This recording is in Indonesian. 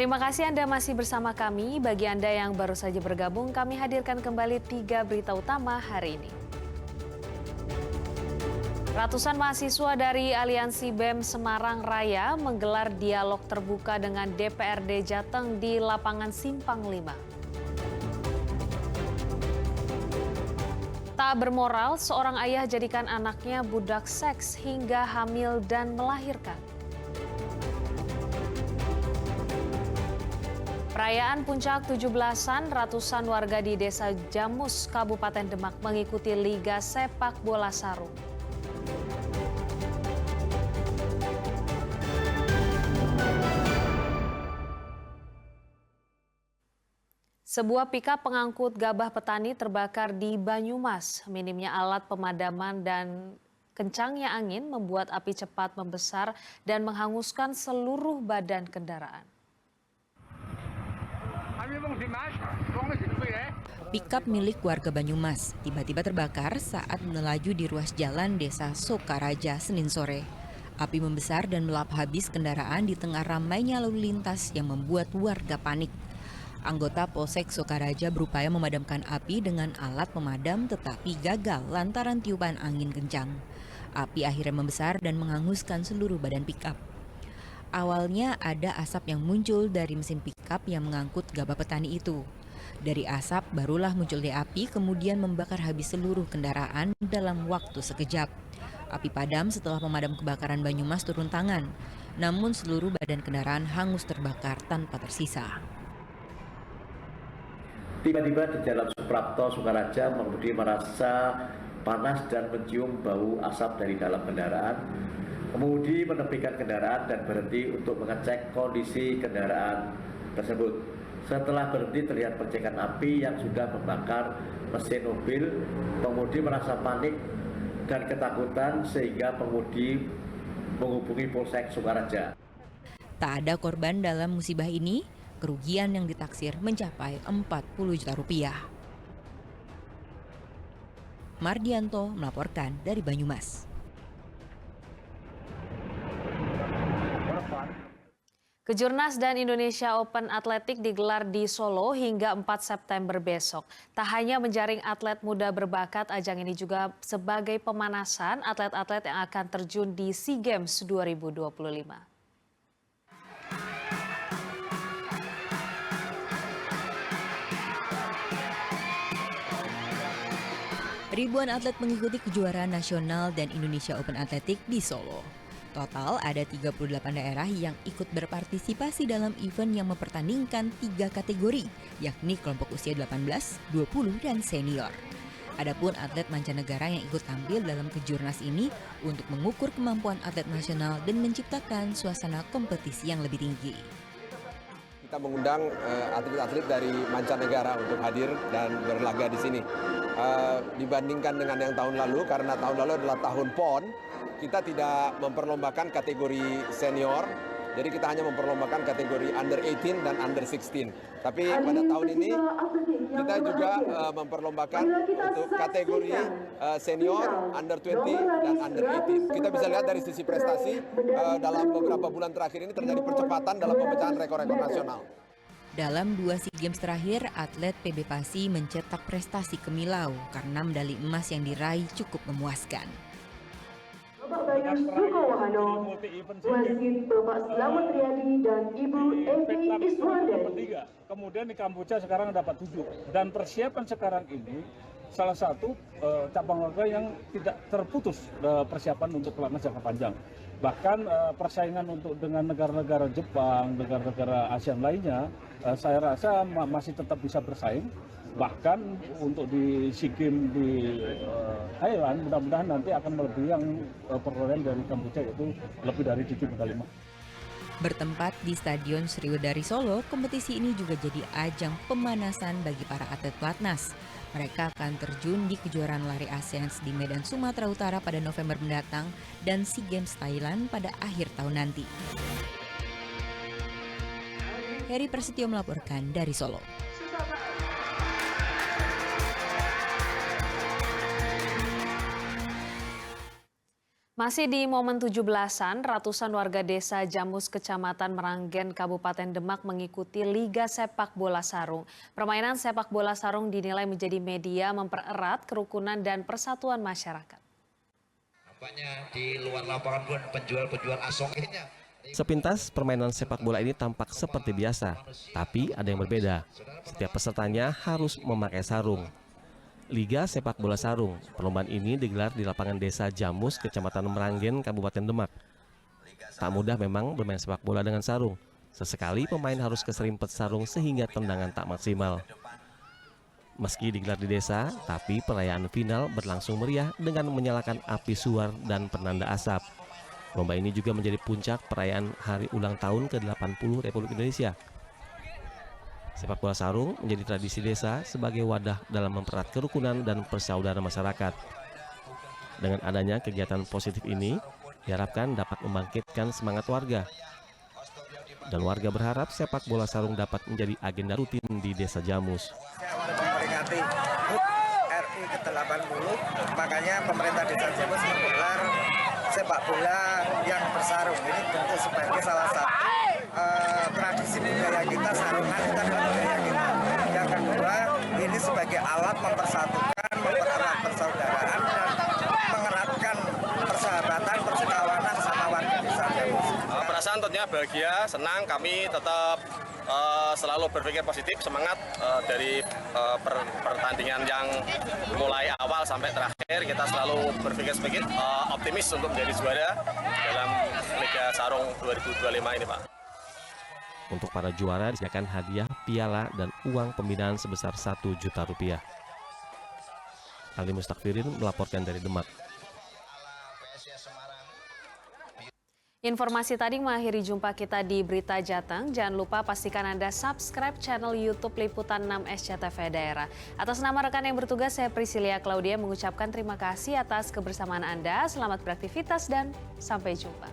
Terima kasih Anda masih bersama kami. Bagi Anda yang baru saja bergabung, kami hadirkan kembali 3 berita utama hari ini. Ratusan mahasiswa dari Aliansi BEM Semarang Raya menggelar dialog terbuka dengan DPRD Jateng di lapangan Simpang 5. Tak bermoral, seorang ayah jadikan anaknya budak seks hingga hamil dan melahirkan. Perayaan Puncak 17-an, ratusan warga di Desa Jamus, Kabupaten Demak mengikuti Liga Sepak Bola Sarung. Sebuah pikap pengangkut gabah petani terbakar di Banyumas. Minimnya alat pemadaman dan kencangnya angin membuat api cepat membesar dan menghanguskan seluruh badan kendaraan. Pikap milik warga Banyumas tiba-tiba terbakar saat melaju di ruas jalan Desa Sokaraja Senin sore. Api membesar dan melahap habis kendaraan di tengah ramainya lalu lintas yang membuat warga panik. Anggota Polsek Sokaraja berupaya memadamkan api dengan alat pemadam tetapi gagal lantaran tiupan angin kencang. Api akhirnya membesar dan menghanguskan seluruh badan pikap. Awalnya ada asap yang muncul dari mesin pikap yang mengangkut gabah petani itu. Dari asap barulah munculnya api kemudian membakar habis seluruh kendaraan dalam waktu sekejap. Api padam setelah pemadam kebakaran Banyumas turun tangan. Namun seluruh badan kendaraan hangus terbakar tanpa tersisa. Tiba-tiba di Jalan Suprapto, Sokaraja, pengemudi merasa panas dan mencium bau asap dari dalam kendaraan. Pengemudi menepikan kendaraan dan berhenti untuk mengecek kondisi kendaraan tersebut. Setelah berhenti terlihat percikan api yang sudah membakar mesin mobil. Pengemudi merasa panik dan ketakutan sehingga pengemudi menghubungi Polsek Sokaraja. Tak ada korban dalam musibah ini. Kerugian yang ditaksir mencapai 40 juta rupiah. Mardianto melaporkan dari Banyumas. Kejurnas dan Indonesia Open Atletik digelar di Solo hingga 4 September besok. Tak hanya menjaring atlet muda berbakat, ajang ini juga sebagai pemanasan atlet-atlet yang akan terjun di SEA Games 2025. Ribuan atlet mengikuti kejuaraan nasional dan Indonesia Open Atletik di Solo. Total ada 38 daerah yang ikut berpartisipasi dalam event yang mempertandingkan 3 kategori, yakni kelompok usia 18, 20, dan senior. Adapun atlet mancanegara yang ikut tampil dalam kejurnas ini untuk mengukur kemampuan atlet nasional dan menciptakan suasana kompetisi yang lebih tinggi. Kita mengundang atlet-atlet dari mancanegara untuk hadir dan berlaga di sini. Dibandingkan dengan yang tahun lalu, karena tahun lalu adalah tahun PON, kita tidak memperlombakan kategori senior, jadi kita hanya memperlombakan kategori under 18 dan under 16. Tapi pada tahun ini kita juga memperlombakan untuk kategori senior, under 20 dan under 18. Kita bisa lihat dari sisi prestasi dalam beberapa bulan terakhir ini terjadi percepatan dalam pemecahan rekor-rekor nasional. Dalam 2 SEA Games terakhir, atlet PB Pasi mencetak prestasi kemilau karena medali emas yang diraih cukup memuaskan. Bapak Bayu Sukowohano, wasit Bapak Slamet Riyadi dan Ibu Evi Iswandari. Kemudian di Kamboja sekarang dapat 7. Dan persiapan sekarang ini salah satu cabang olahraga yang tidak terputus persiapan untuk pelatnas jangka panjang. Bahkan persaingan untuk dengan negara-negara Jepang, negara-negara ASEAN lainnya, saya rasa masih tetap bisa bersaing. Bahkan untuk di SEA Games di Thailand, mudah-mudahan nanti akan melebihi yang perolehan dari Kamboja, yaitu lebih dari 7 medali emas. Bertempat di Stadion Sriwedari Solo, kompetisi ini juga jadi ajang pemanasan bagi para atlet pelatnas. Mereka akan terjun di kejuaraan lari ASEAN di Medan, Sumatera Utara pada November mendatang dan SEA Games Thailand pada akhir tahun nanti. Heri Prasetyo melaporkan dari Solo. Masih di momen 17-an, ratusan warga desa Jamus, Kecamatan Meranggen, Kabupaten Demak mengikuti Liga Sepak Bola Sarung. Permainan sepak bola sarung dinilai menjadi media mempererat kerukunan dan persatuan masyarakat. Nampaknya di luar lapangan pun penjual asong ini. Sepintas permainan sepak bola ini tampak seperti biasa, tapi ada yang berbeda. Setiap pesertanya harus memakai sarung. Liga Sepak Bola Sarung. Perlombaan ini digelar di lapangan desa Jamus, Kecamatan Meranggen, Kabupaten Demak. Tak mudah memang bermain sepak bola dengan sarung. Sesekali pemain harus keserimpet sarung sehingga tendangan tak maksimal. Meski digelar di desa, tapi perayaan final berlangsung meriah dengan menyalakan api suar dan penanda asap. Lomba ini juga menjadi puncak perayaan hari ulang tahun ke-80 Republik Indonesia. Sepak bola sarung menjadi tradisi desa sebagai wadah dalam mempererat kerukunan dan persaudaraan masyarakat. Dengan adanya kegiatan positif ini, diharapkan dapat membangkitkan semangat warga. Dan warga berharap sepak bola sarung dapat menjadi agenda rutin di Desa Jamus. Memperingati HUT RI ke-80, makanya pemerintah Desa Jamus menggelar sepak bola yang bersarung. Ini tentu sebagai salah satu tradisi budaya kita, sarungan itu adalah budaya kita. Yang kedua, ini sebagai alat mempersatukan, mempererat persaudaraan dan mengeratkan persahabatan, persekawanan sama warga Desa Jamus. Perasaan tentunya bahagia, senang, kami tetap selalu berpikir positif, semangat dari pertandingan yang mulai awal sampai terakhir. Kita selalu berpikir optimis untuk menjadi juara dalam Liga Sarung 2025 ini, Pak. Untuk para juara disediakan hadiah, piala, dan uang pembinaan sebesar Rp1 juta. Ali Mustakfirin melaporkan dari Demak. Informasi tadi mengakhiri jumpa kita di Berita Jateng. Jangan lupa pastikan Anda subscribe channel YouTube Liputan 6 SCTV Daerah. Atas nama rekan yang bertugas, saya Priscilia Claudia mengucapkan terima kasih atas kebersamaan Anda. Selamat beraktivitas dan sampai jumpa.